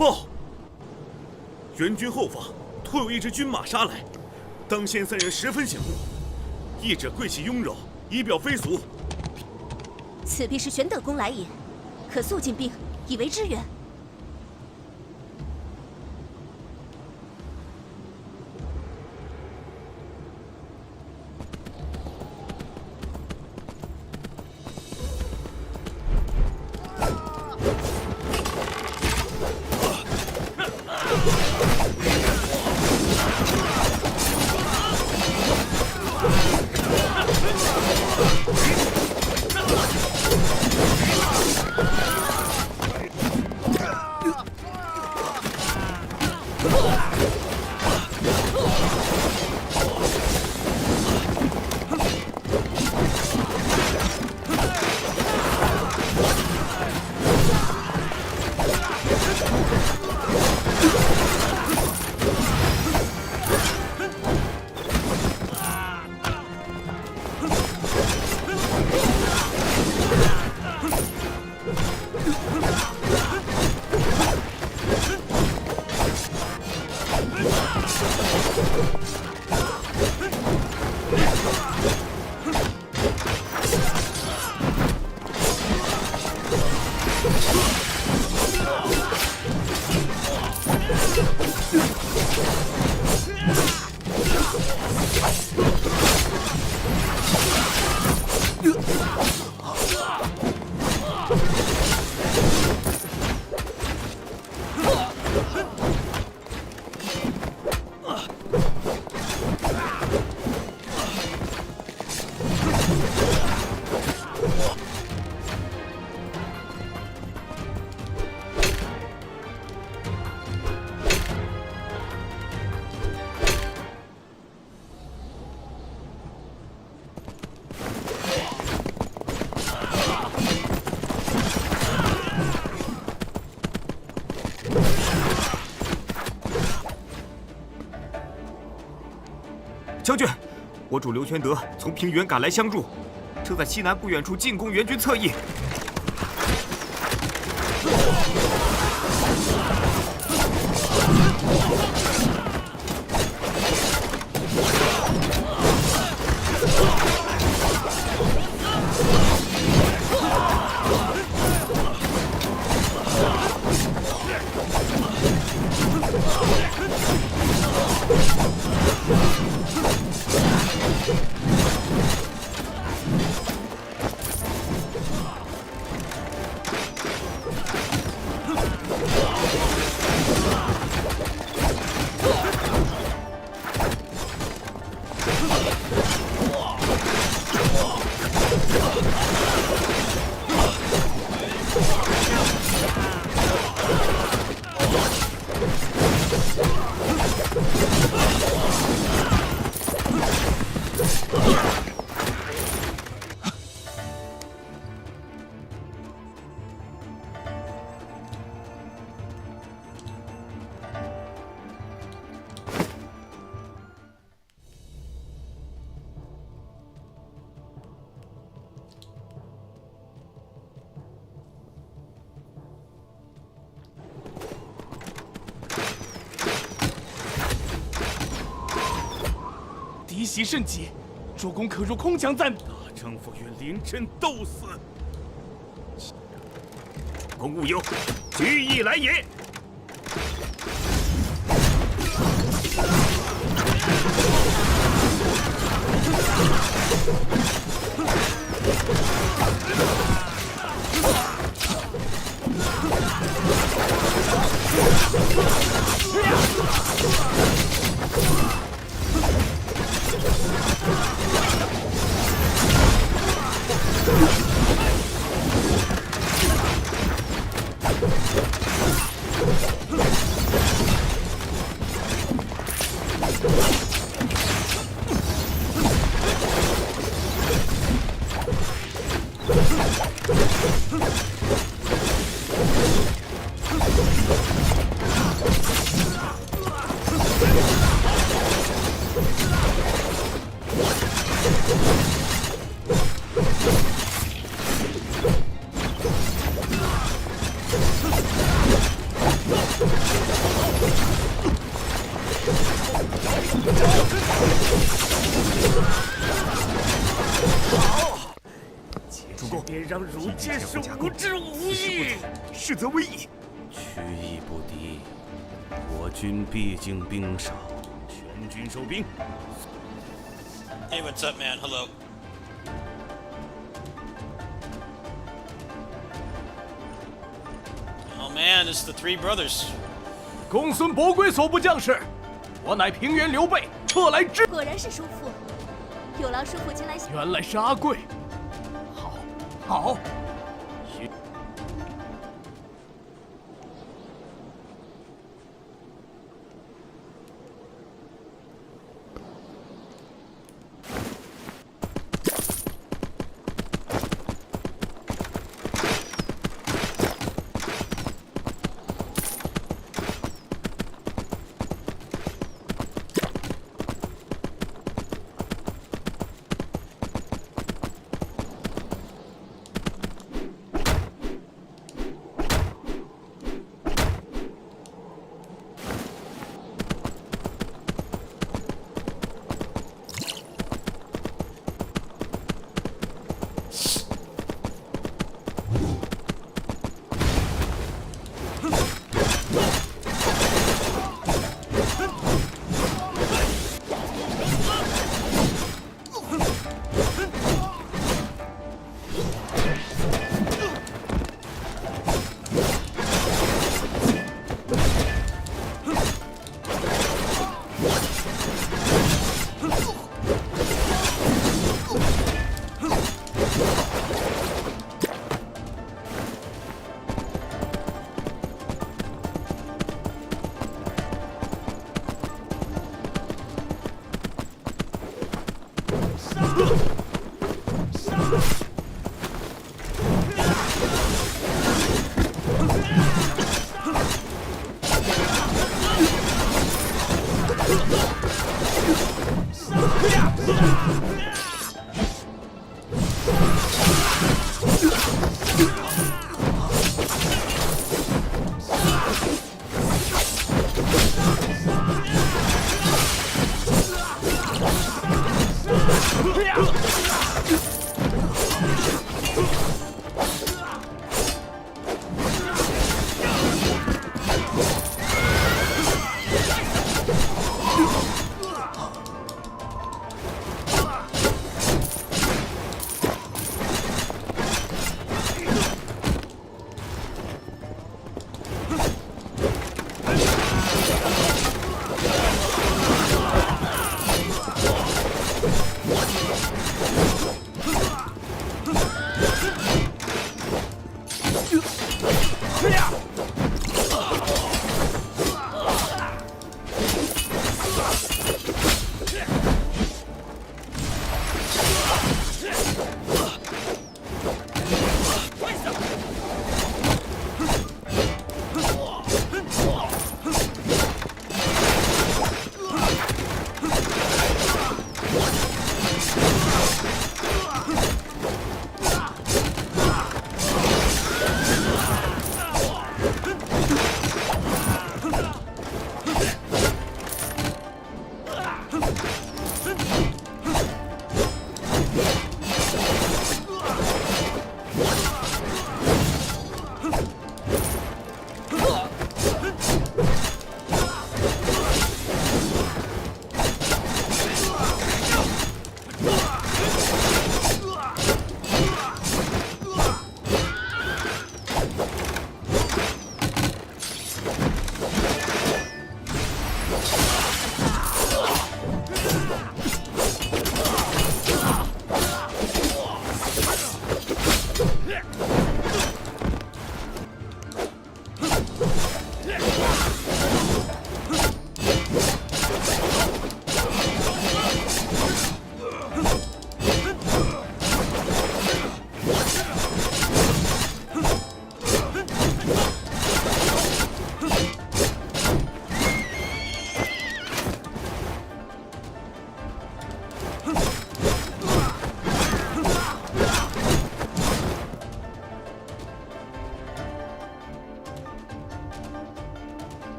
报！援军后方突有一支军马杀来，当先三人十分醒目，一者贵气雍柔，仪表非俗。此必是玄德公来也，可速进兵，以为支援。 将军，我主刘玄德从平原赶来相助，正在西南不远处进攻援军侧翼。敌袭甚急，主公可入空墙暂避。大丈夫与临阵斗死，公勿忧，举义来也。将如皆是无知无义。实则为矣。曲意不敌，我军毕竟兵少，全军收兵。Hey, what's up, man? Hello. Oh man, it's the three brothers. 公孙伯归所部将士，我乃平原刘备，特来支。果然是叔父，有劳叔父前来。原来是阿贵。好，好。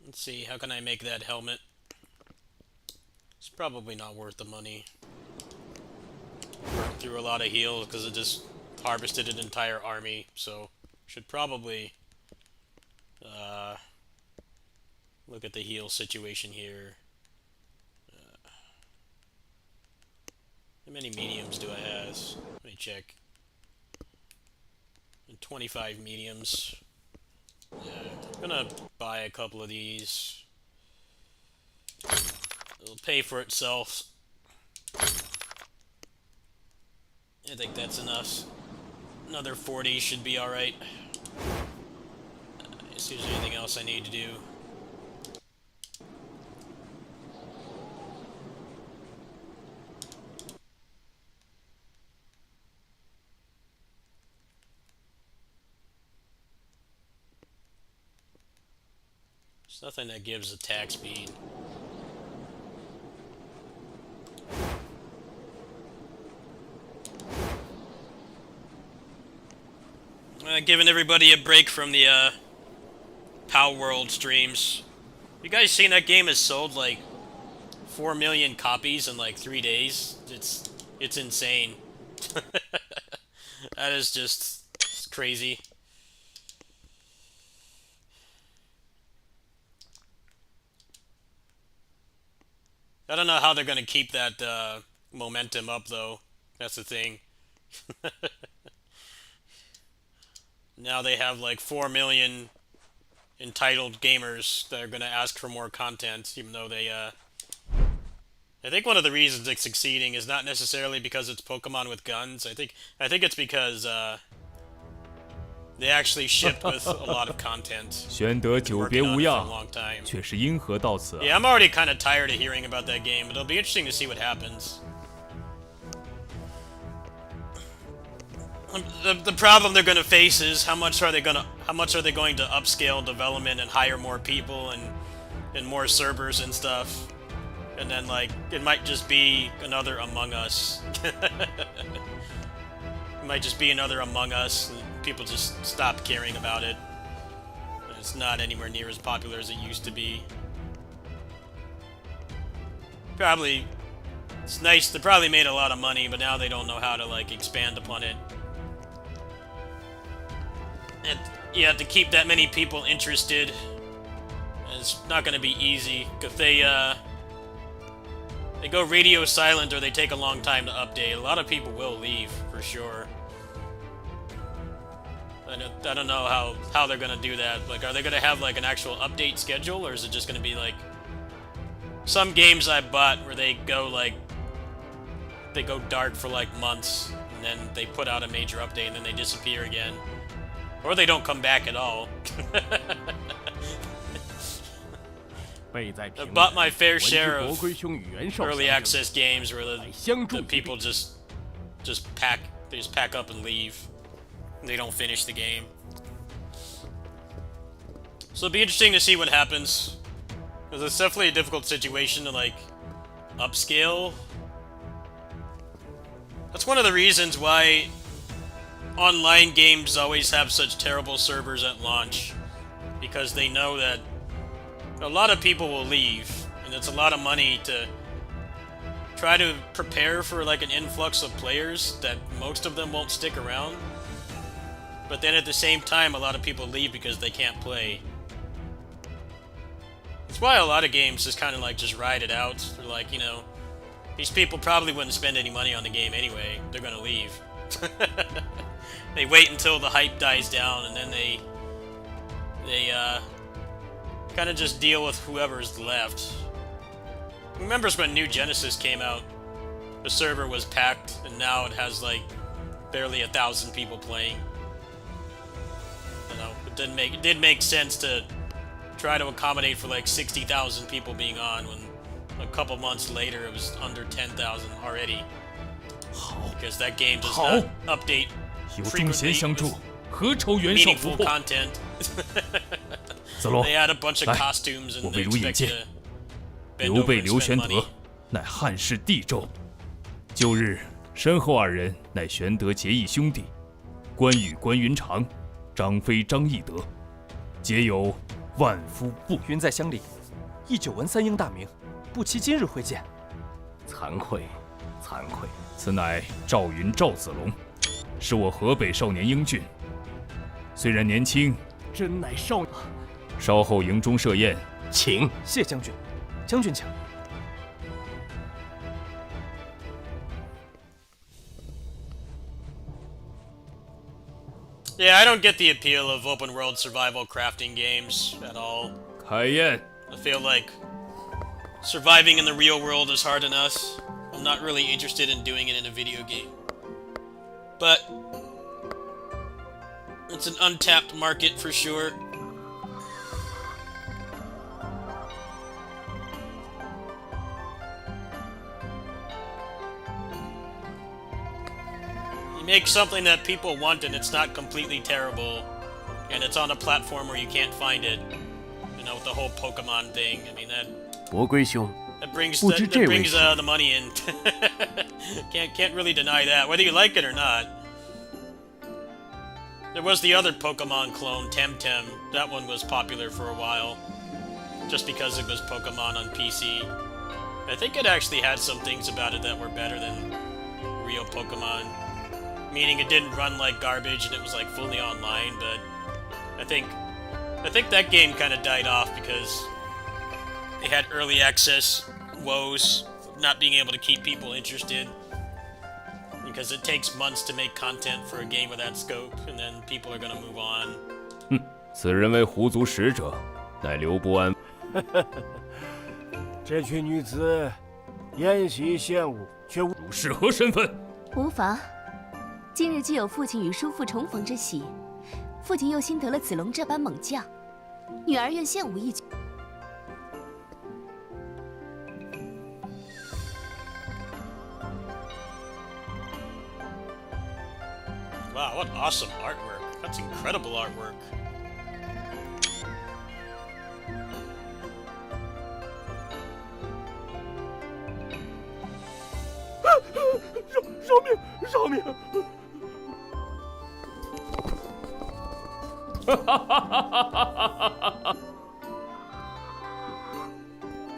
Let's see, how can I make that helmet? It's probably not worth the money. Burned through a lot of heals because it just harvested an entire army, so should probably look at the heal situation here. How many mediums do I have? Let me check. 25 mediums. Yeah, I'm gonna buy a couple of these. It'll pay for itself. I think that's enough. Another 40 should be alright. See if there's anything else I need to do. There's nothing that gives attack speed. Giving everybody a break from the Power World streams. You guys seen that game has sold like 4 million copies in like 3 days? It's insane. That is just crazy. I don't know how they're gonna keep that momentum up, though. That's the thing. Now they have like 4 million entitled gamers that are gonna ask for more content, even though they I think one of the reasons it's succeeding is not necessarily because it's Pokemon with guns. I think it's because they actually shipped with a lot of content. 玄德久 Working 别 on 无 it for a 恙， long time. 却是因何到此啊？ Yeah, I'm already kind of tired of hearing about that game, but it'll be interesting to see what happens. The problem they're going to face is how much are they going to upscale development and hire more people and more servers and stuff, and then like it might just be another Among Us. It might just be another Among Us, and people just stop caring about it. It's not anywhere near as popular as it used to be. Probably, it's nice. They probably made a lot of money, but now they don't know how to like expand upon it. And yeah, to keep that many people interested, it's not going to be easy. If they go radio silent or they take a long time to update, a lot of people will leave for sure. I don't know how they're gonna do that. Like, are they gonna have like an actual update schedule, or is it just gonna be like some games I bought where they go dark for like months and then they put out a major update and then they disappear again, or they don't come back at all. 备在平 I've bought my fair 文 share 之 of 国龟兄与袁绍 early 相争 access games where the 相助 people just pack up and leave. They don't finish the game. So it'll be interesting to see what happens. Because it's definitely a difficult situation to like upscale. That's one of the reasons why online games always have such terrible servers at launch. Because they know that a lot of people will leave, and it's a lot of money to try to prepare for like an influx of players that most of them won't stick around. But then at the same time, a lot of people leave because they can't play. That's why a lot of games just kind of like just ride it out. They're like, you know, these people probably wouldn't spend any money on the game anyway. They're gonna leave. They wait until the hype dies down, and then they kind of just deal with whoever's left. Remembers when New Genesis came out? The server was packed, and now it has like barely 1,000 people playing. You know, it did make sense to try to accommodate for like 60,000 people being on when a couple months later it was under 10,000 already. Because that game does not update 有忠贤 frequently 相助 with， 何愁袁绍不 meaningful 破？ content. 子龙， They add a bunch of 来， costumes 我 and 为 they 汝引 expect 荐 you to bend 刘 over 备 and 刘 spend 玄 money. 德，乃汉室帝胄。旧日身后二人乃玄德结义兄弟，关羽关云长，张飞张翼德，皆有万夫不。云在乡里，一久闻三英大名，不期今日会见。惭愧，惭愧。此乃赵云赵子龙，是我河北少年英俊。虽然年轻，真乃少，稍后营中设宴，请。谢将军，将军请。 Yeah, I don't get the appeal of open world survival crafting games at all. 开宴。 I feel like surviving in the real world is hard enough. I'm not really interested in doing it in a video game. But it's an untapped market for sure. You make something that people want and it's not completely terrible, and it's on a platform where you can't find it. You know, with the whole Pokemon thing. I mean, that 伯龟兄， brings 不知 that 这位 brings 是 the money in. can't really deny that, whether you like it or not. There was the other Pokemon clone, Temtem. That one was popular for a while, just because it was Pokemon on PC. I think it actually had some things about it that were better than real Pokemon. Meaning it didn't run like garbage and it was like fully online, but I think that game kind of died off because they had early access woes, not being able to keep people interested. Because it takes months to make content for a game of that scope, and then people are gonna move on. 此人为狐族使者，乃刘伯安。这群女子演戏献舞，却无是何身份？无妨。今日既有父亲与叔父重逢之喜，父亲又新得了子龙这般猛将，女儿愿献舞一曲。 Wow, what awesome artwork. That's incredible artwork. "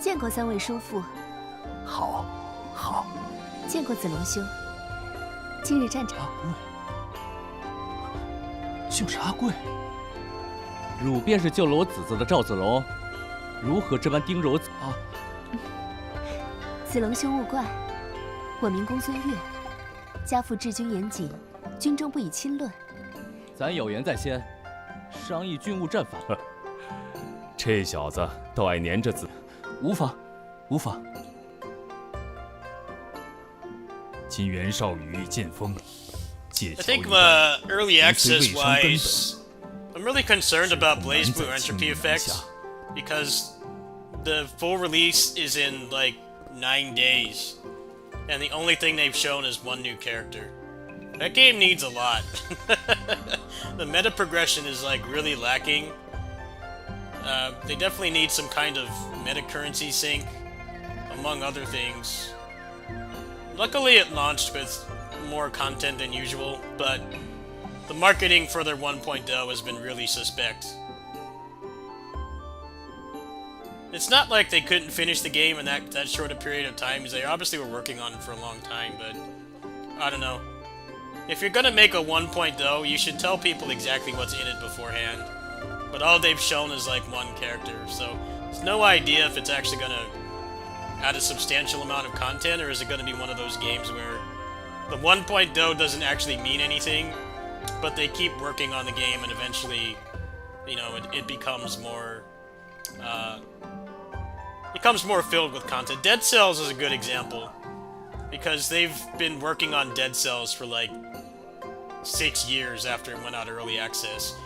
见过三位叔父，好，好。见过子龙兄。今日战场，就是阿贵。汝便是救了我姊姊的赵子龙，如何这般盯着我啊？子龙兄勿怪，我名公孙越，家父治军严谨，军中不以亲论。咱有言在先，商议军务战法。这小子倒爱黏着子，无妨，无妨。今袁绍羽翼渐丰，借 I 桥 think 一战， early 无非 access 未伤根 wise, I'm really concerned about 本， Blaze 不 Blue 难在 entropy 青云 effects 下。 because the full release is in like 9 days, and the only thing they've shown is one new character. That game needs a lot. The meta progression is like really lacking. They definitely need some kind of meta currency sync, among other things. Luckily, it launched with more content than usual, but the marketing for their 1.0 has been really suspect. It's not like they couldn't finish the game in that short a period of time, because they obviously were working on it for a long time, but I don't know. If you're gonna make a 1.0, you should tell people exactly what's in it beforehand. But all they've shown is like one character, so there's no idea if it's actually gonna add a substantial amount of content, or is it gonna be one of those games where the 1.0 doesn't actually mean anything, but they keep working on the game and eventually, you know, it becomes more, filled with content. Dead Cells is a good example, because they've been working on Dead Cells for like 6 years after it went out early access.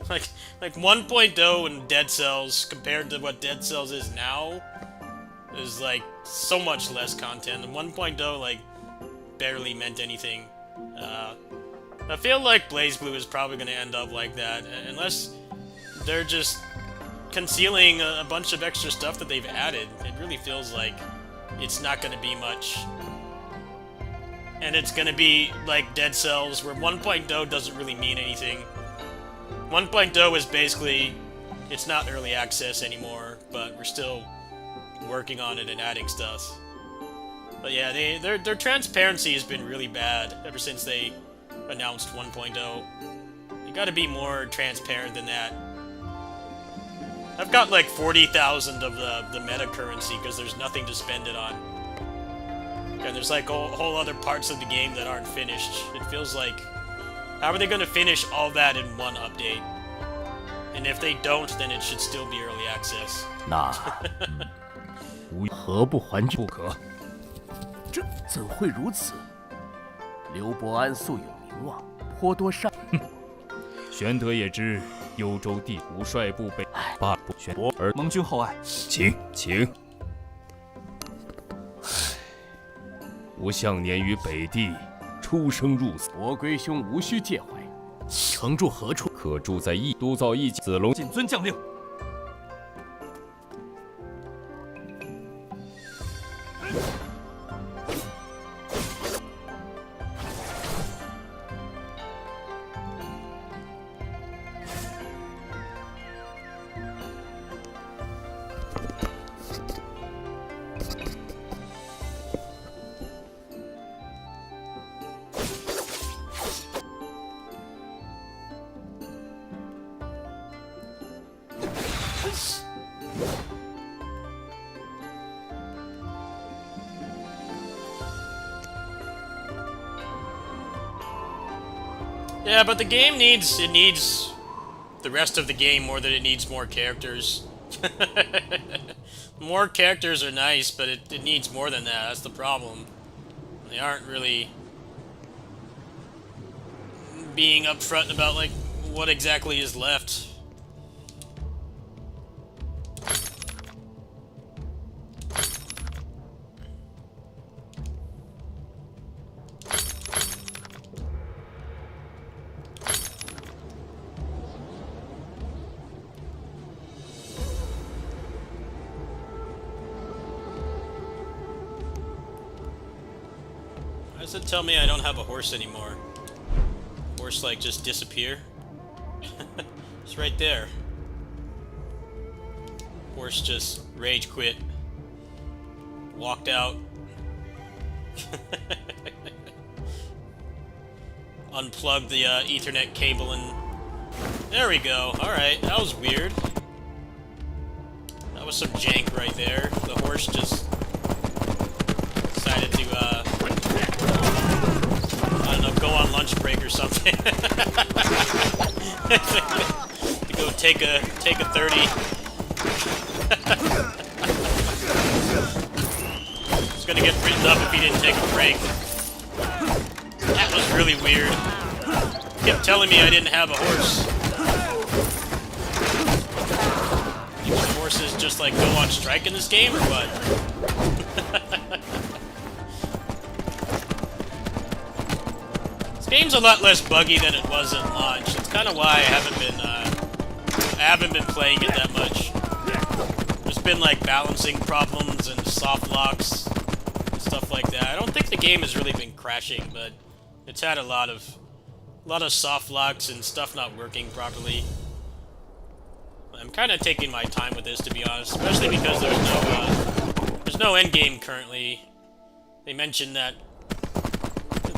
like 1.0 and Dead Cells compared to what Dead Cells is now is like so much less content. And 1.0 like barely meant anything. I feel like Blaze Blue is probably going to end up like that, unless they're just concealing a bunch of extra stuff that they've added. It really feels like it's not going to be much. And it's going to be like Dead Cells, where 1.0 doesn't really mean anything. 1.0 is basically, it's not early access anymore, but we're still working on it and adding stuff. But yeah, their transparency has been really bad ever since they announced 1.0. You gotta be more transparent than that. I've got like 40,000 of the meta currency because there's nothing to spend it on. And there's like whole other parts of the game that aren't finished. It feels like, how are they going to finish all that in one update? And if they don't, then it should still be early access. 那何不还军？不可。这怎会如此？刘伯安素有名望，颇多善。玄德也知幽州地无率部被罢不玄而盟军厚爱，请。吾向年于北地，出生入死，伯归兄无需介怀，城住何处？可住在义都造义子龙。谨遵将令。Yeah, but the game needs the rest of the game more than it needs more characters. More characters are nice, but it needs more than that. That's the problem. They aren't really being upfront about like what exactly is left. Why does it tell me I don't have a horse anymore? Horse like just disappear? It's right there. Horse just rage quit. Walked out. Unplugged the Ethernet cable and... There we go. Alright, that was weird. That was some jank right there. The horse just decided to, I don't know, go on lunch break or something. To go take a 30. He's gonna get written up if he didn't take a break. That was really weird. He kept telling me I didn't have a horse. You want horses just like go on strike in this game or what? This game's a lot less buggy than it was at launch. It's kind of why I haven't been playing it that much. There's been like balancing problems and soft locks and stuff like that. I don't think the game has really been crashing, but it's had a lot of soft locks and stuff not working properly. I'm kind of taking my time with this, to be honest, especially because there's no end game currently. They mentioned that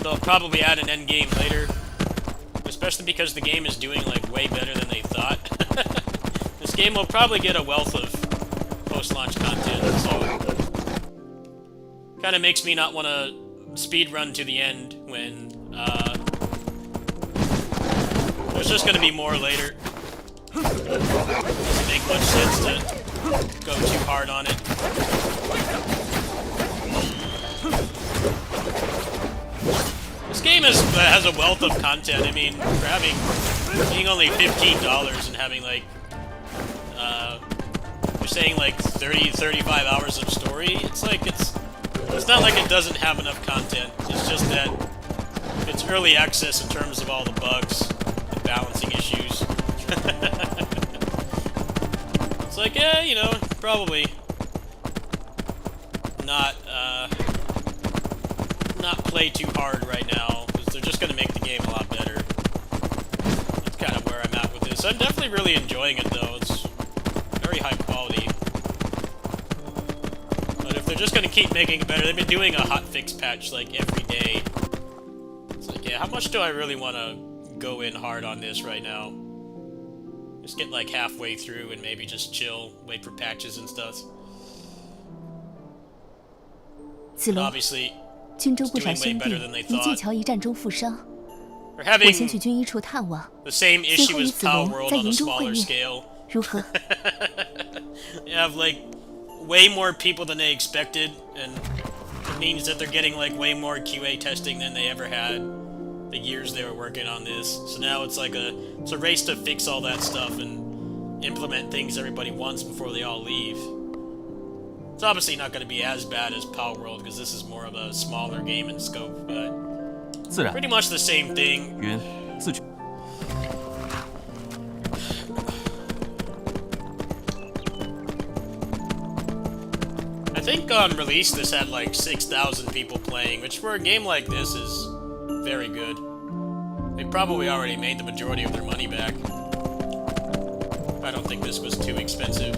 they'll probably add an end game later, especially because the game is doing like way better than they thought. This game will probably get a wealth of post-launch content, so kind of makes me not want to speed run to the end when there's just going to be more later. Doesn't make much sense to go too hard on it. This game has a wealth of content. I mean, for being only $15 and having like, you're saying like 35 hours of story. It's like it's not like it doesn't have enough content. It's just that it's early access in terms of all the bugs and balancing issues. It's like, yeah, you know, probably not play too hard right now, because they're just going to make the game a lot better. That's kind of where I'm at with this. I'm definitely really enjoying it, though. It's very high quality. But if they're just going to keep making it better, they've been doing a hotfix patch, like, every day. It's like, yeah, how much do I really want to go in hard on this right now? Just get, like, halfway through and maybe just chill, wait for patches and stuff. But obviously, 军中不少兄弟于剑桥一战中负伤，我先去军医处探望，随后与子龙在营中会面，如何？ You have like way more people than they expected, and it means that they're getting like way more QA testing than they ever had the years they were working on this. So now it's like it's a race to fix all that stuff and implement things everybody wants before they all leave. It's obviously not going to be as bad as Power World, because this is more of a smaller game in scope, but pretty much the same thing. I think on release this had like 6,000 people playing, which for a game like this is very good. They probably already made the majority of their money back. I don't think this was too expensive.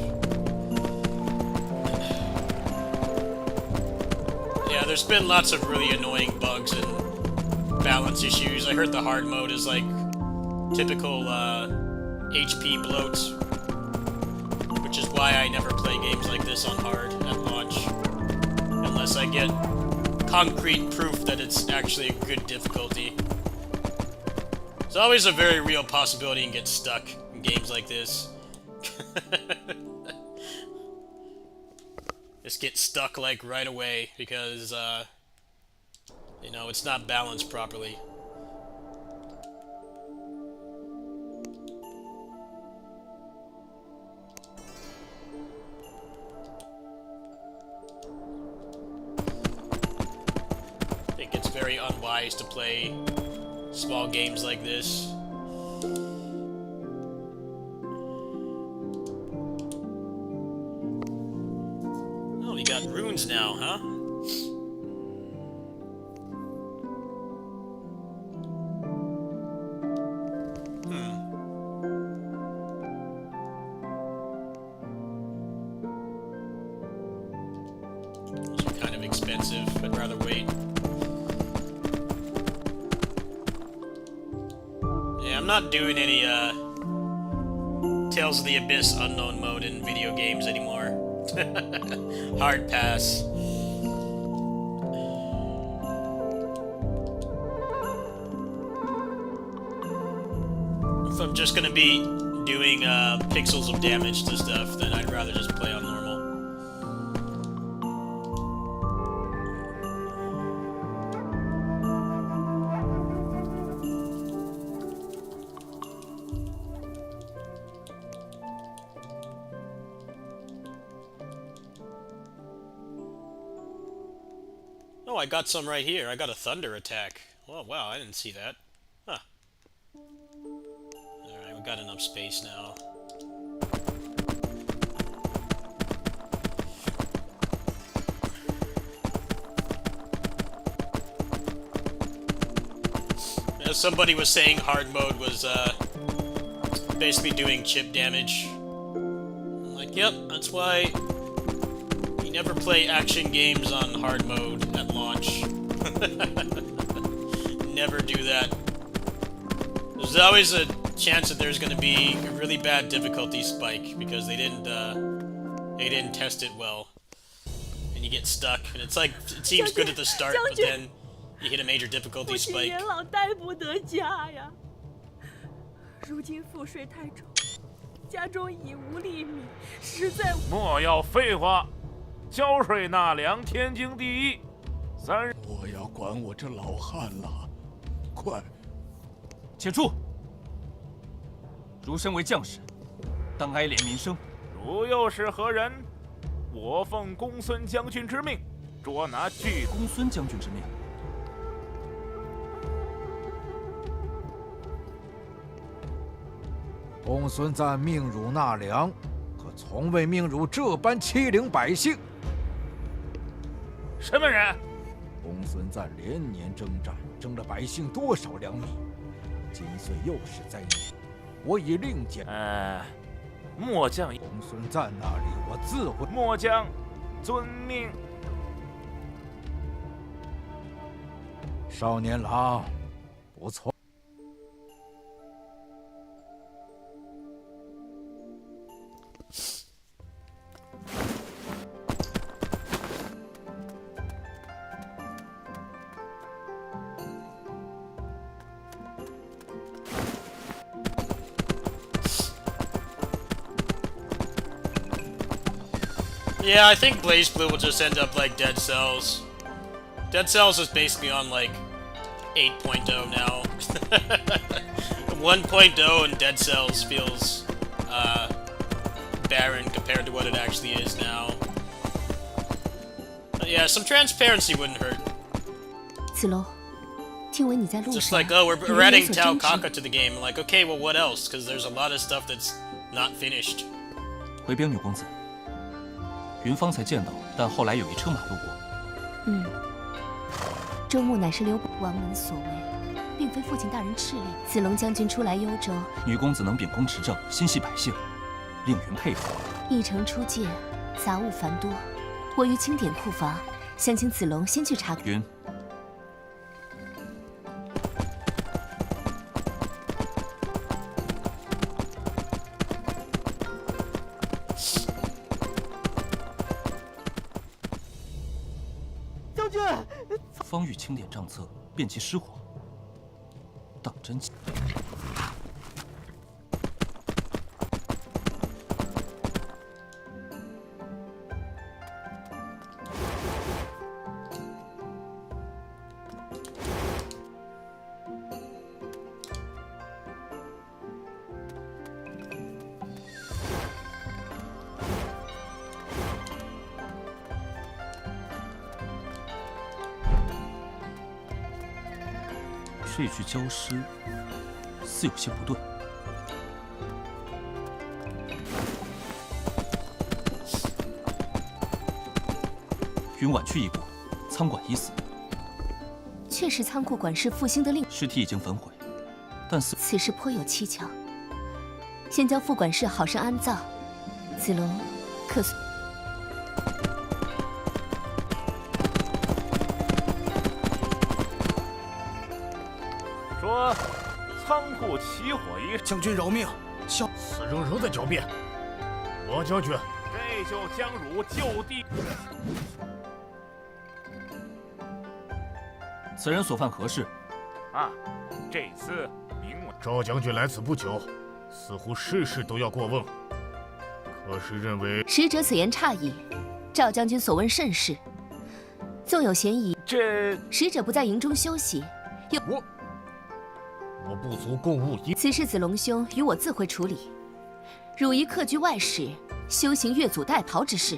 Yeah, there's been lots of really annoying bugs and balance issues. I heard the hard mode is like typical HP bloat, which is why I never play games like this on hard at launch, unless I get concrete proof that it's actually a good difficulty. It's always a very real possibility you can get stuck in games like this. Just get stuck like right away because you know, it's not balanced properly. I think it's very unwise to play small games like this. Oh, we got runes now, huh? Those are kind of expensive. I'd rather wait. Yeah, I'm not doing any Tales of the Abyss unknown mode in video games anymore. Hard pass. If I'm just gonna be doing pixels of damage to stuff, then I'd rather just play on normal. Oh, I got some right here. I got a thunder attack. Oh, wow, I didn't see that. Huh. Alright, we got enough space now. As somebody was saying, hard mode was basically doing chip damage. I'm like, yep, that's why you never play action games on hard mode at launch. Never do that. There's always a chance that there's going to be a really bad difficulty spike because they didn't test it well, and you get stuck. And it's like it seems good at the start, but then you hit a major difficulty spike. 老带不得家呀，如今赋税太重，家中已无粒米，实在。莫要废话，交税纳粮天经地义。3日，我要管我这老汉了，快！且住！汝身为将士，当哀怜民生。汝又是何人？我奉公孙将军之命，捉拿巨公孙将军之命。公孙瓒命汝纳粮，可从未命汝这般欺凌百姓。什么人？公孙瓒连年征战，征了百姓多少粮米？今岁又是灾难，我已令减。末将公孙瓒那里，我自会。末将遵命。少年郎，不错。Yeah, I think Blaze Blue will just end up like Dead Cells. Dead Cells is basically on like 8.0 now. 1.0 and Dead Cells feels barren compared to what it actually is now. But yeah, some transparency wouldn't hurt. 子龙，听闻你在路上。 Just like, oh, we're adding Tao Kaka to the game. I'm like, okay, well, what else? Because there's a lot of stuff that's not finished. 回禀女公子，云方才见到，但后来有一车马路过。周穆乃是刘王门所为，并非父亲大人敕令。子龙将军初来幽州，女公子能秉公持政，心系百姓，令云佩服。一城初建，杂物繁多，我于清点库房，想请子龙先去查。云。 方欲清点账册，辨其失火，当真。真。这具焦尸似有些不对。云晚去一步，仓管已死。确实，仓库管事复兴的令尸体已经焚毁，但似此事颇有蹊跷。先将副管事好生安葬，子龙可速。 说，仓库起火一，将军饶命！此人仍在狡辩。我将军，这就将汝就地。此人所犯何事？啊，这次明晚赵将军来此不久，似乎事事都要过问。可是认为使者此言差矣。赵将军所问甚是，纵有嫌疑，这使者不在营中休息，又我不足共务一。此事子龙兄与我自会处理。汝宜客居外室，修行越俎代庖之事。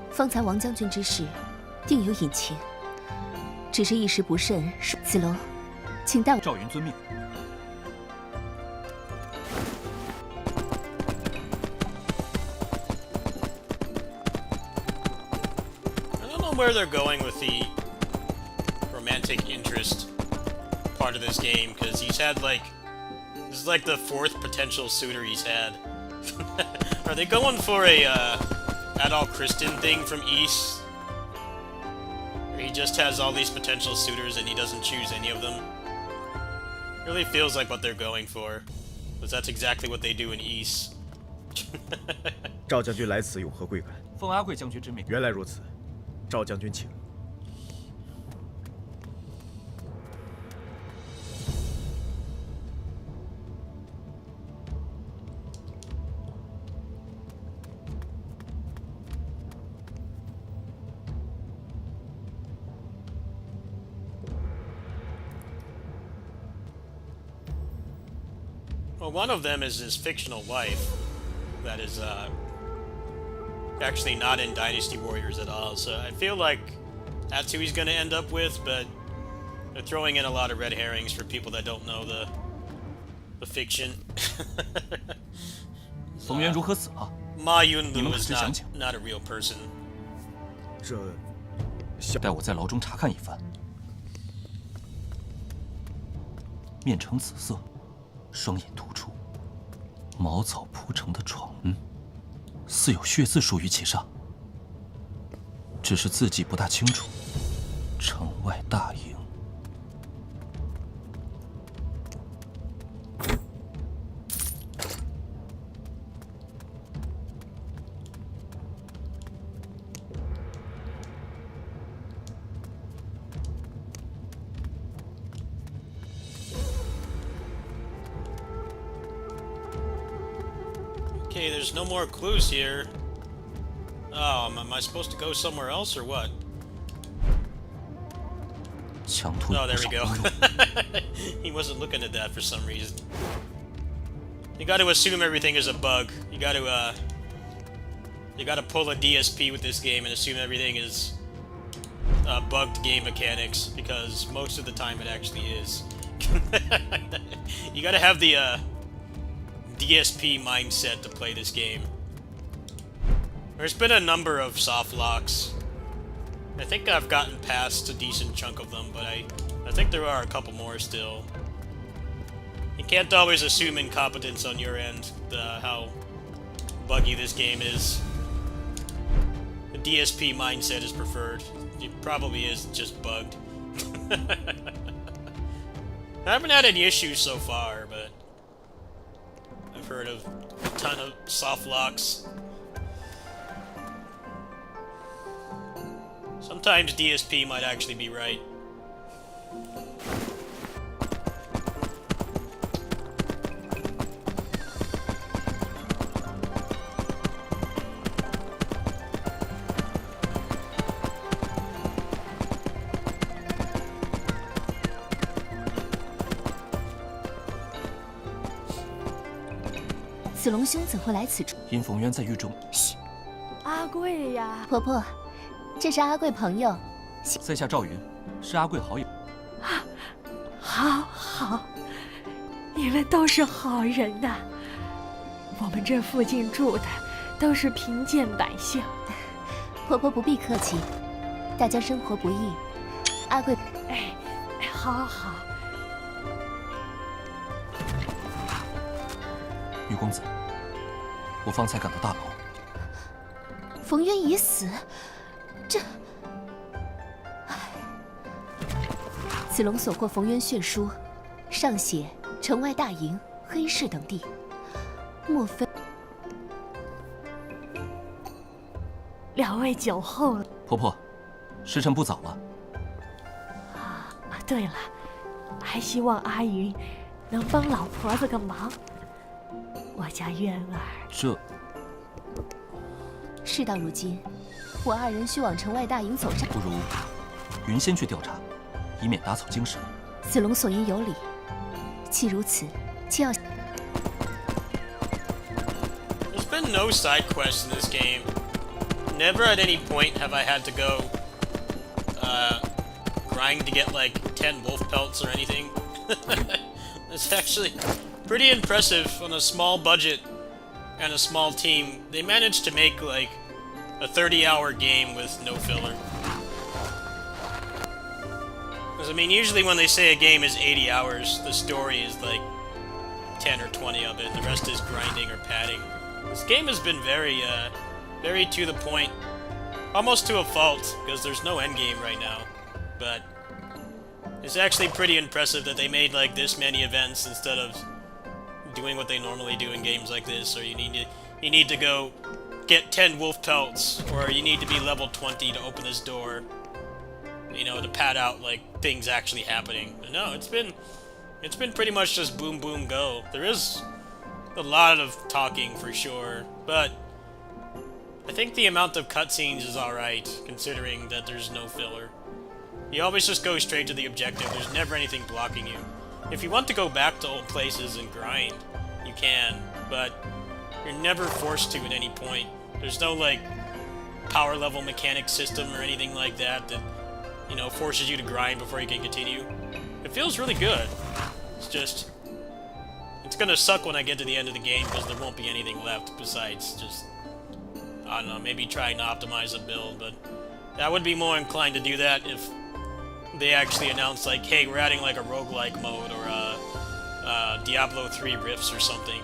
方才王将军之事，定有隐情，只是一时不慎。子龙，请带我。赵云遵命。 Where they're going with the romantic interest part of this game, because he's had like this is like the 4th potential suitor he's had. Are they going for a adult Kristen thing from East, where he just has all these potential suitors and he doesn't choose any of them? Really feels like what they're going for, because that's exactly what they do in East. 赵将军来此有何贵干？奉阿贵将军之命。原来如此。 赵将军，请。Well, one of them is his fictional wife, that is, actually not in Dynasty Warriors at all, so I feel like that's who he's going to end up with, but they're throwing in a lot of red herrings for people that don't know the fiction. 冯渊如何死了？Ma Yunlu 你们可 is 知详情？ not a real person. 待我在牢中查看一番。面呈紫色，双眼突出，茅草铺成的床，似有血字书于其上，只是字迹不大清楚。城外大营，Okay, there's no more clues here. Oh, am I supposed to go somewhere else or what? Oh, there we go. He wasn't looking at that for some reason. You got to assume everything is a bug. You got to pull a DSP with this game and assume everything is bugged game mechanics, because most of the time it actually is. You got to have the DSP mindset to play this game. There's been a number of soft locks. I think I've gotten past a decent chunk of them, but I think there are a couple more still. You can't always assume incompetence on your end, how buggy this game is. The DSP mindset is preferred. It probably is just bugged. I haven't had any issues so far, but I've heard of a ton of soft locks. Sometimes DSP might actually be right.子龙兄怎会来此处？因冯渊在狱中。阿贵呀，婆婆，这是阿贵朋友。在下赵云，是阿贵好友。好，你们都是好人呐。我们这附近住的都是贫贱百姓。婆婆不必客气，大家生活不易。阿贵，好。于公子，我方才赶到大楼。冯渊已死，这……子龙所获冯渊血书，上写城外大营、黑市等地，莫非两位酒后了？婆婆，时辰不早了。对了，还希望阿云能帮老婆子个忙。我家渊儿，这事到如今，我二人需往城外大营走上。不如云先去调查，以免打草惊蛇。子龙所言有理，既如此，切要。 There's been no side quests in this game. Never at any point have I had to go grind to get like 10 wolf pelts or anything. It's actually pretty impressive on a small budget and a small team. They managed to make like a 30-hour game with no filler. Because I mean, usually when they say a game is 80 hours, the story is like 10 or 20 of it. The rest is grinding or padding. This game has been very to the point, almost to a fault, because there's no endgame right now. But it's actually pretty impressive that they made like this many events instead of doing what they normally do in games like this. Or you need to go get 10 wolf pelts, or you need to be level 20 to open this door. You know, to pad out like things actually happening. But no, it's been pretty much just boom boom go. There is a lot of talking for sure, but I think the amount of cutscenes is alright, considering that there's no filler. You always just go straight to the objective, there's never anything blocking you. If you want to go back to old places and grind, you can, but you're never forced to at any point. There's no, like, power level mechanic system or anything like that that, you know, forces you to grind before you can continue. It feels really good. It's just... it's gonna suck when I get to the end of the game because there won't be anything left besides just... I don't know, maybe trying to optimize a build, but... I would be more inclined to do that if they actually announced, like, hey, we're adding, like, a roguelike mode or Diablo 3 Rifts or something.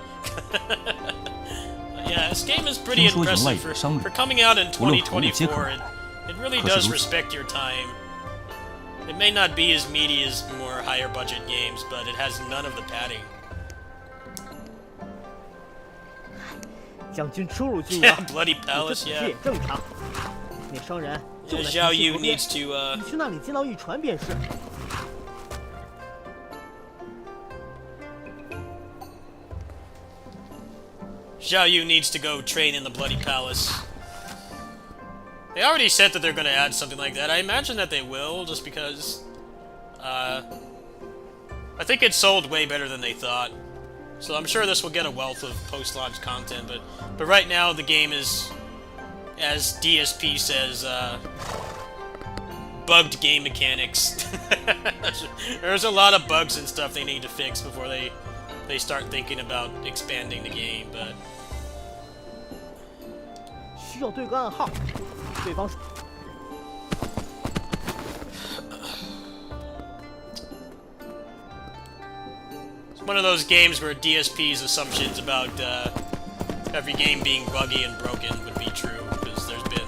Yeah, this game is pretty impressive for coming out in 2024. It really does respect your time. It may not be as meaty as more higher budget games, but it has none of the padding. 将军出入军营 Bloody Palace, 这 yeah. 也正常。那商人就在 Zhao 西 Yun 河边 needs to 你去那里接到玉船便是。Zhao Yun needs to go train in the Bloody Palace. They already said that they're going to add something like that. I imagine that they will, just because... I think it sold way better than they thought. So I'm sure this will get a wealth of post-launch content, but right now the game is, as DSP says, bugged game mechanics. There's a lot of bugs and stuff they need to fix before they start thinking about expanding the game, but... 需要对个暗号，对方。 One of those games where DSP's assumptions about every game being buggy and broken would be true, because there's been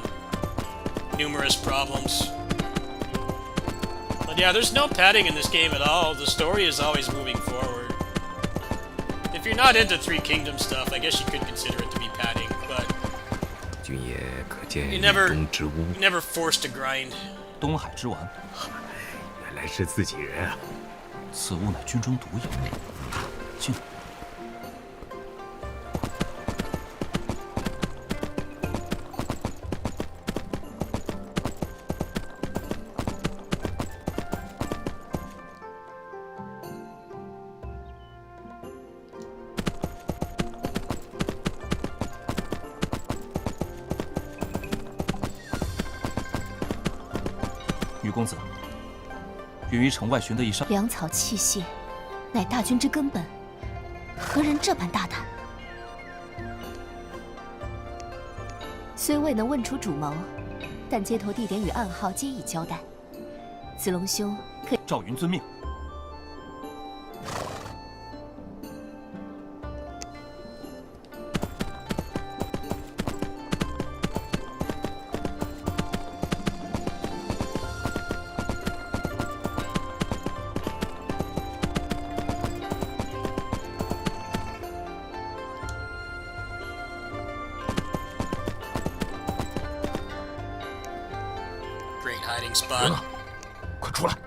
numerous problems. But yeah, there's no padding in this game at all. The story is always moving forward. If you're not into Three Kingdoms stuff, I guess you could consider it to be padding, but 君也可见 You 狱 never 中之污。 never forced to grind. 东海之丸，原来是自己人啊！此物乃军中独有，进。于公子，源于城外寻得一伤。粮草器械，乃大军之根本，何人这般大胆？虽未能问出主谋，但接头地点与暗号皆已交代。子龙兄可以。赵云遵命。Great hiding spot. 快出来！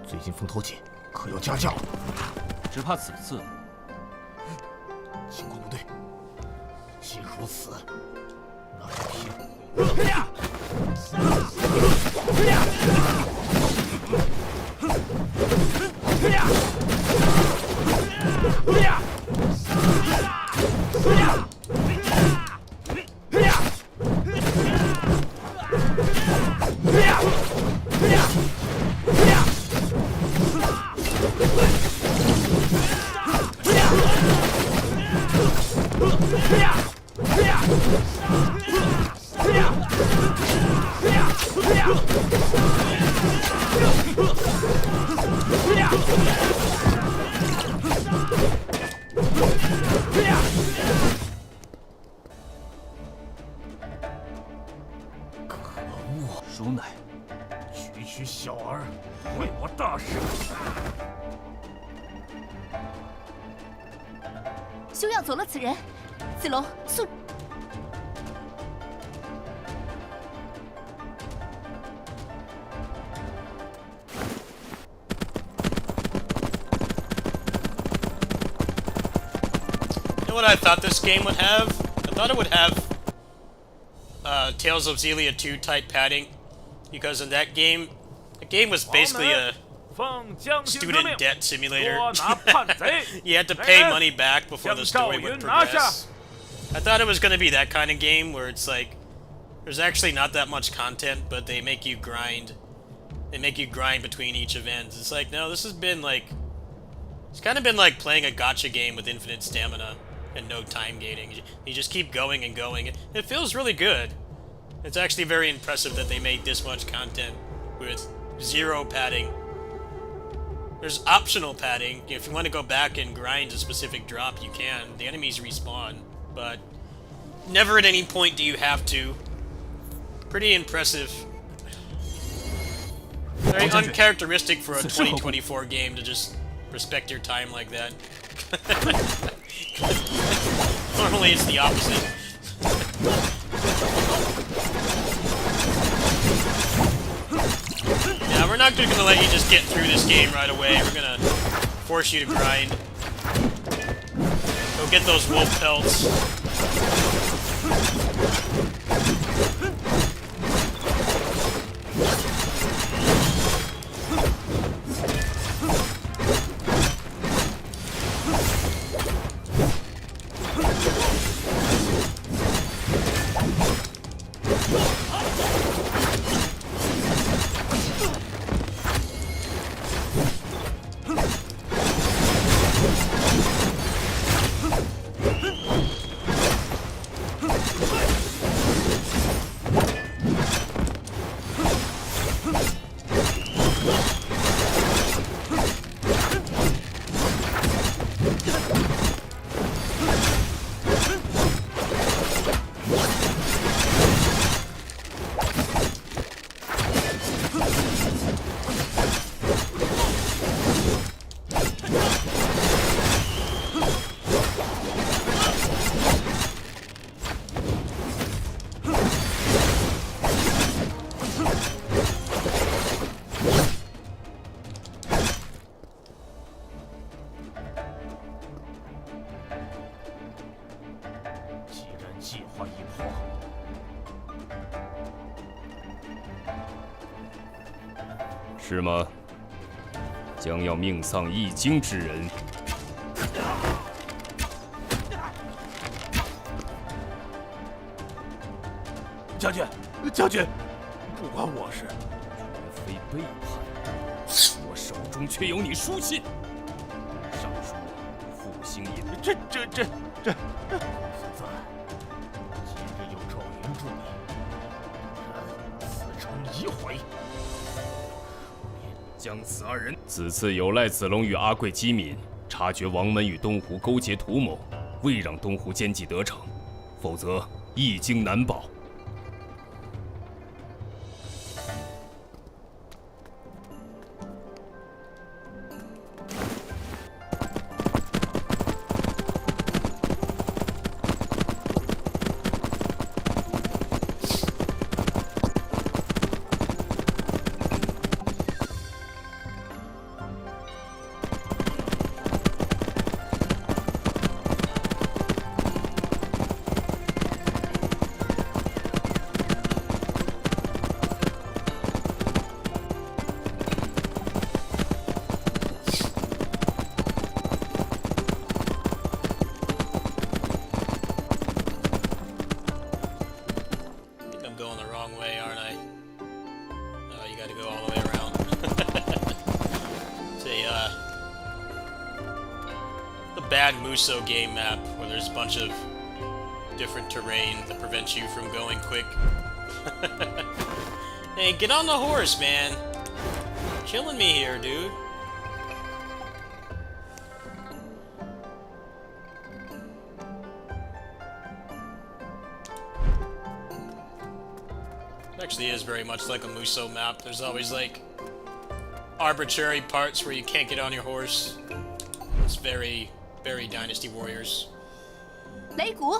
最近风头紧，可要加价。只怕此次情况不对，既如此，那就拼！汝乃区区小儿，为我大事！休要走了此人，子龙速。 What I thought this game would have? I thought it would have Tales of Xillia 2 type padding, because in that game, the game was basically a student debt simulator. You had to pay money back before the story would progress. I thought it was going to be that kind of game where it's like, there's actually not that much content, but they make you grind. They make you grind between each event. It's like, no, this has been like, it's kind of been like playing a gacha game with infinite stamina and no time gating. You just keep going and going. It feels really good. It's actually very impressive that they made this much content with zero padding. There's optional padding. If you want to go back and grind a specific drop, you can. The enemies respawn, but never at any point do you have to. Pretty impressive. Very uncharacteristic for a 2024 game to just respect your time like that. Normally it's the opposite. Yeah, we're not just gonna let you just get through this game right away. We're gonna force you to grind. Go get those wolf pelts. 话一破。是吗？将要命丧易经之人，将军，将军，不关我事。绝非背叛，我手中却有你书信，上书复兴以这，孙子，今日有状元助你，此诚已悔。将此二人，此次有赖子龙与阿贵机敏，察觉王门与东湖勾结图谋，未让东湖奸计得逞，否则易经难保。Muso game map where there's a bunch of different terrain that prevents you from going quick. Hey, get on the horse, man. You're killing me here, dude. It actually is very much like a Muso map. There's always like arbitrary parts where you can't get on your horse. It's very Dynasty Warriors. 擂鼓。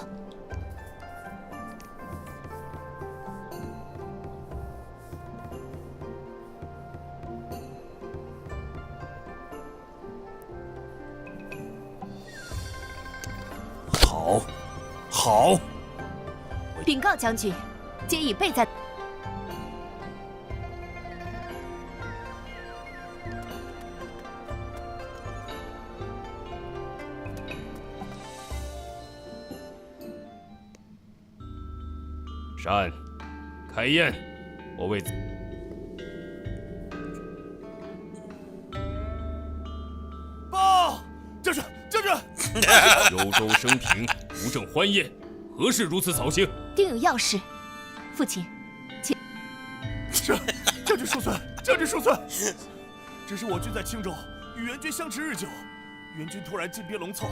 好，好。禀告将军，皆已备在。善，开宴。我为报，将军，将军。幽州升平，无正欢宴，何事如此扫兴？定有要事，父亲，请。是，将军恕罪，将军恕罪。只是我军在青州与援军相持日久，援军突然进逼龙凑，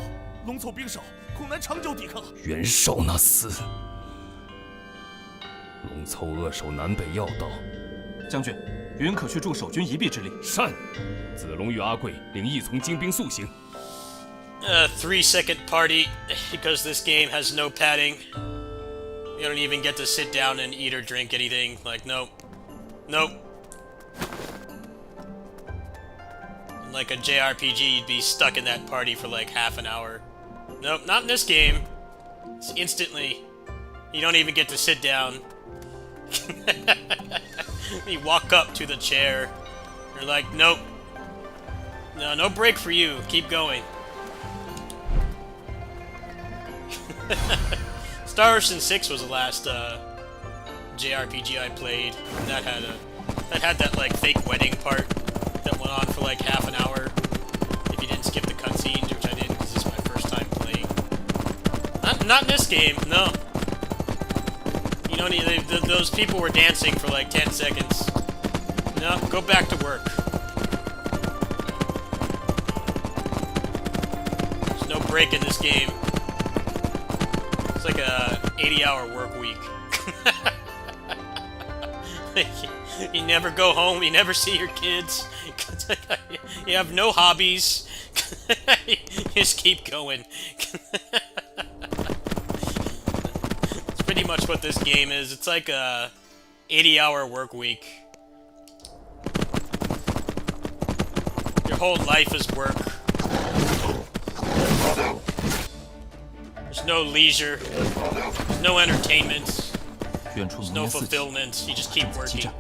龙凑兵少，恐难长久抵抗。袁绍那厮。龙凑扼守南北要道，将军，允可去助守军一臂之力。善，子龙与阿贵领一从精兵速行。3-second party because this game has no padding. You don't even get to sit down and eat or drink anything. Like, nope. Nope. Like a JRPG, you'd be stuck in that party for like half an hour. Nope, not in this game. It's instantly. You don't even get to sit down. You walk up to the chair. You're like, nope. No break for you. Keep going. Star Ocean 6 was the last JRPG I played. And that had that like fake wedding part that went on for like half an hour. If you didn't skip the cutscenes, which I didn't because this is my first time playing. Not in this game, no. You know, those people were dancing for like 10 seconds. No, go back to work. There's no break in this game. It's like a 80-hour work week. You never go home, you never see your kids. You have no hobbies. You just keep going. Pretty much what this game is. It's like a 80-hour work week. Your whole life is work. There's no leisure. There's no entertainment. 远处 There's 浓 no 烟四起， fulfillment. You just keep 激 working. 战。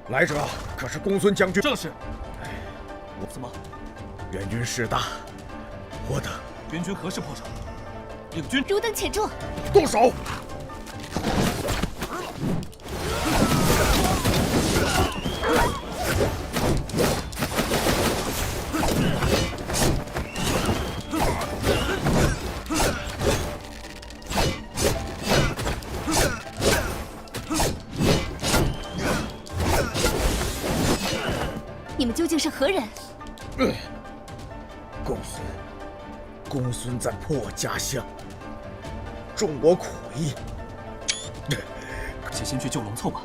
来者可是公孙将军？正是。我怎么？援军势大，我等援军何时破城？领军汝等且住！动手！你们究竟是何人？公孙在破家乡，众我苦役。且先去救龙凑吧。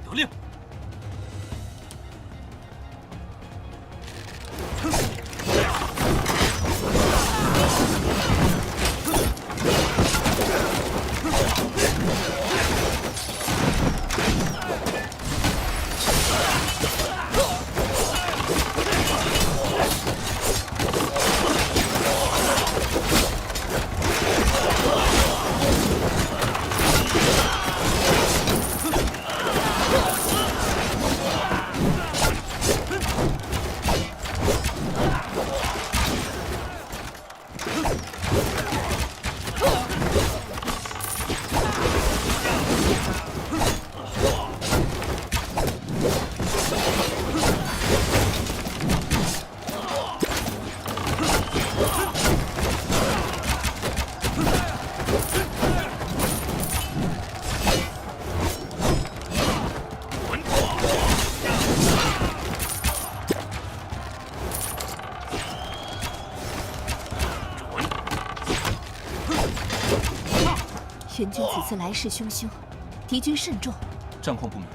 得令。援军此次来势汹汹，敌军甚众，战况不明。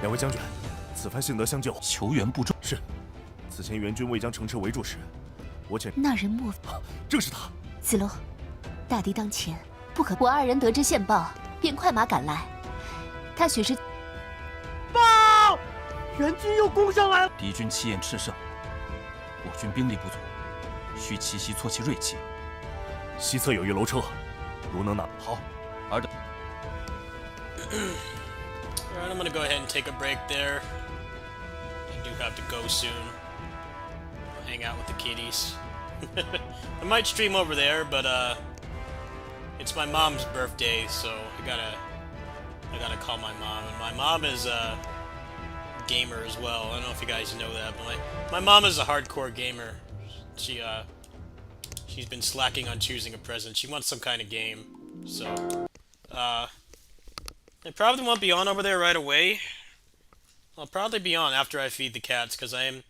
两位将军，此番幸得相救，求援不重。是，此前援军未将城池围住时，我遣那人莫正是他。子龙，大敌当前，不可。我二人得知线报，便快马赶来。他许是报，援军又攻上来了。敌军气焰炽盛，我军兵力不足，需奇袭挫其锐气。西侧有一楼车，如能拿好，尔等。Alright, I'm gonna go ahead and take a break there. I do have to go soon. Hang out with the kiddies. I might stream over there, but it's my mom's birthday, so I gotta call my mom. And my mom is a gamer as well. I don't know if you guys know that, but my mom is a hardcore gamer. She's been slacking on choosing a present. She wants some kind of game, so I probably won't be on over there right away. I'll probably be on after I feed the cats, because I am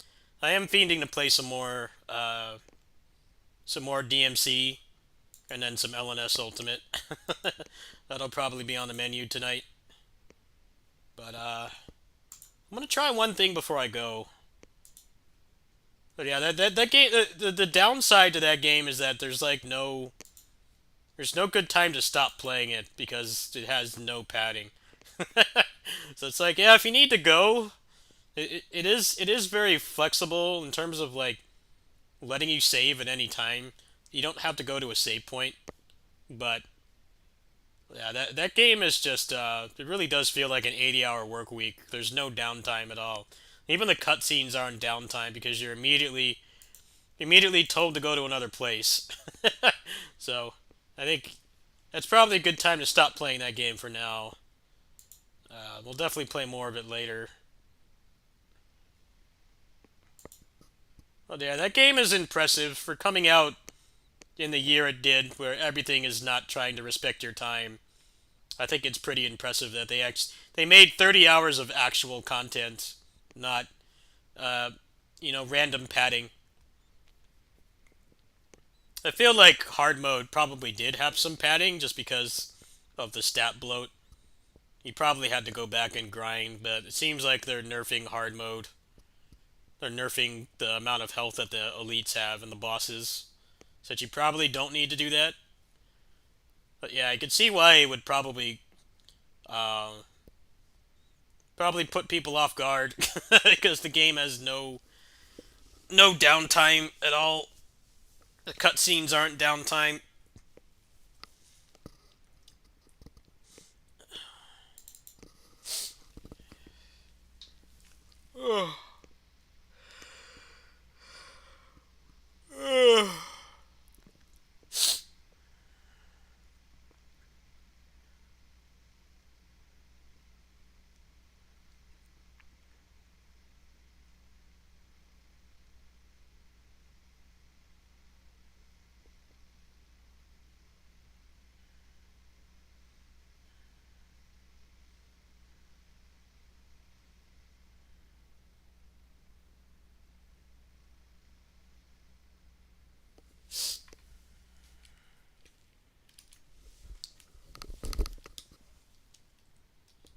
fiending to play some more DMC, and then some LNS Ultimate. That'll probably be on the menu tonight. But I'm gonna try one thing before I go. But yeah, that game, the downside to that game is that there's like no good time to stop playing it because it has no padding. So it's like, yeah, if you need to go, it is very flexible in terms of like letting you save at any time. You don't have to go to a save point, but yeah, that game is just it really does feel like an 80-hour work week. There's no downtime at all. Even the cutscenes aren't downtime because you're immediately told to go to another place. So I think that's probably a good time to stop playing that game for now. We'll definitely play more of it later. Oh yeah, that game is impressive for coming out in the year it did, where everything is not trying to respect your time. I think it's pretty impressive that they made 30 hours of actual content, not random padding. I feel like hard mode probably did have some padding just because of the stat bloat. You probably had to go back and grind, but it seems like they're nerfing hard mode. They're nerfing the amount of health that the elites have and the bosses, so that you probably don't need to do that. But yeah, I could see why it would probably put people off guard because the game has no downtime at all. The cutscenes aren't downtime. Ugh. Ugh.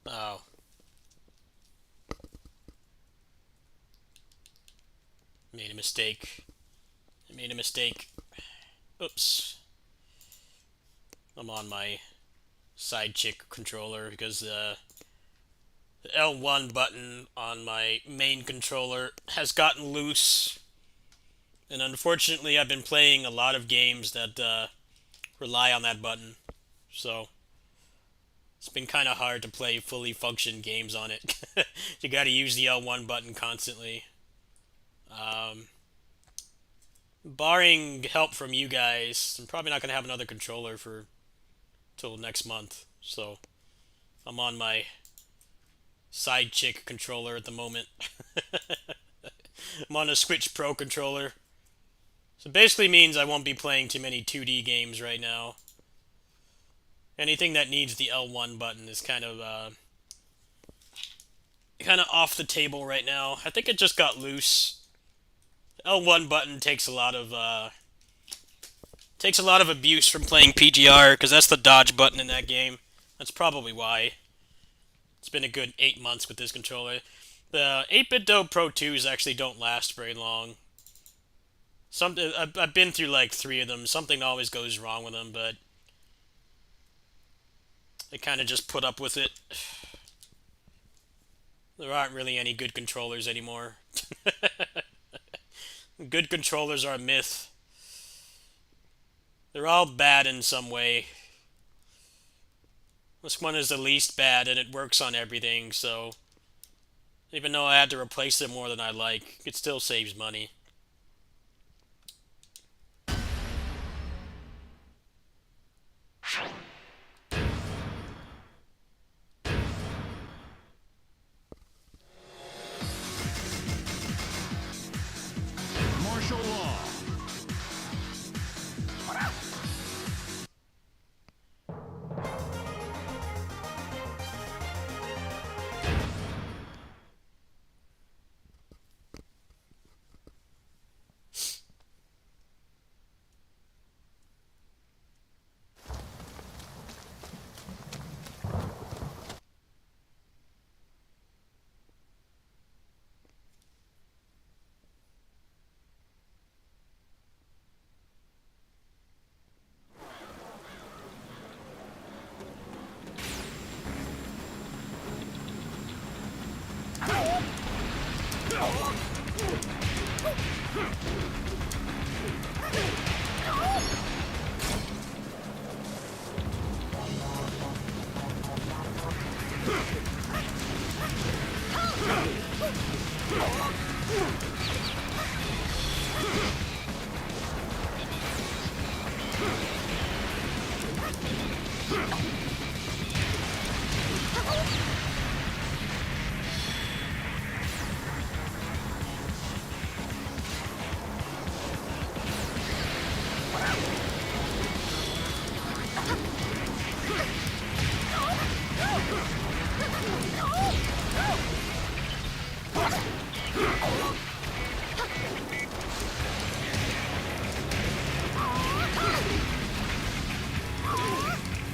Oh. Made a mistake. I made a mistake. Oops. I'm on my side chick controller because the L1 button on my main controller has gotten loose. And unfortunately, I've been playing a lot of games that rely on that button. So it's been kind of hard to play fully function games on it. You gotta use the L1 button constantly. Barring help from you guys, I'm probably not gonna have another controller till next month. So I'm on my side chick controller at the moment. I'm on a Switch Pro controller. So it basically means I won't be playing too many 2D games right now. Anything that needs the L1 button is kind of off the table right now. I think it just got loose. The L1 button takes a lot of abuse from playing PGR because that's the dodge button in that game. That's probably why. It's been a good 8 months with this controller. The 8BitDo Pro 2s actually don't last very long. I've been through like 3 of them. Something always goes wrong with them, but I kind of just put up with it. There aren't really any good controllers anymore. Good controllers are a myth. They're all bad in some way. This one is the least bad, and it works on everything, so even though I had to replace it more than I like, it still saves money.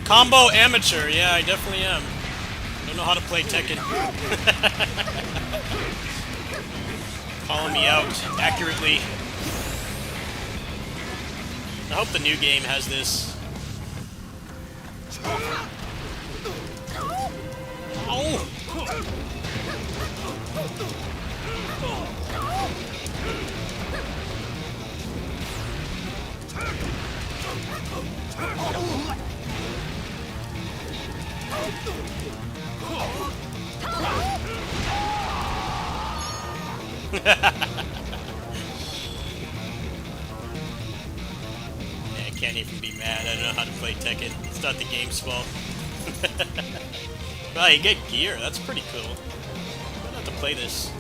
Combo amateur, yeah, I definitely am. Don't know how to play Tekken. Calling me out accurately. I hope the new game has this. Oh! I can't even be mad. I don't know how to play Tekken. It's not the game's fault. Wow, you get gear. That's pretty cool. I'm gonna have to play this.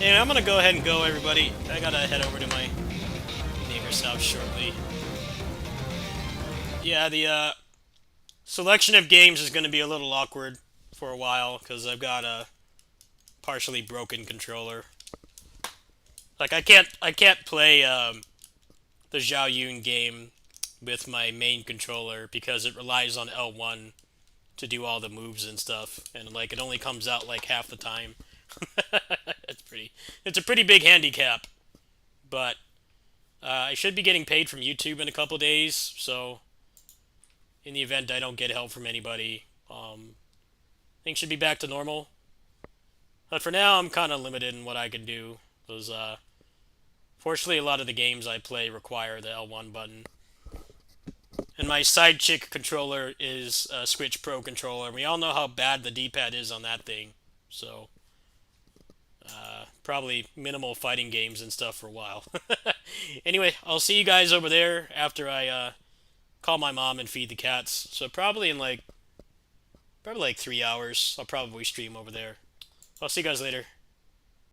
Anyway, I'm gonna go ahead and go, everybody. I gotta head over to my neighbor's house shortly. Yeah, the selection of games is gonna be a little awkward for a while because I've got a partially broken controller. Like I can't play the Zhao Yun game with my main controller because it relies on L1 to do all the moves and stuff, and like it only comes out like half the time. It's a pretty big handicap, but I should be getting paid from YouTube in a couple days, so in the event I don't get help from anybody, things should be back to normal. But for now, I'm kind of limited in what I can do, because fortunately a lot of the games I play require the L1 button. And my side chick controller is a Switch Pro controller, and we all know how bad the D-pad is on that thing, so probably minimal fighting games and stuff for a while. Anyway, I'll see you guys over there after I call my mom and feed the cats. So probably in like 3 hours, I'll probably stream over there. I'll see you guys later.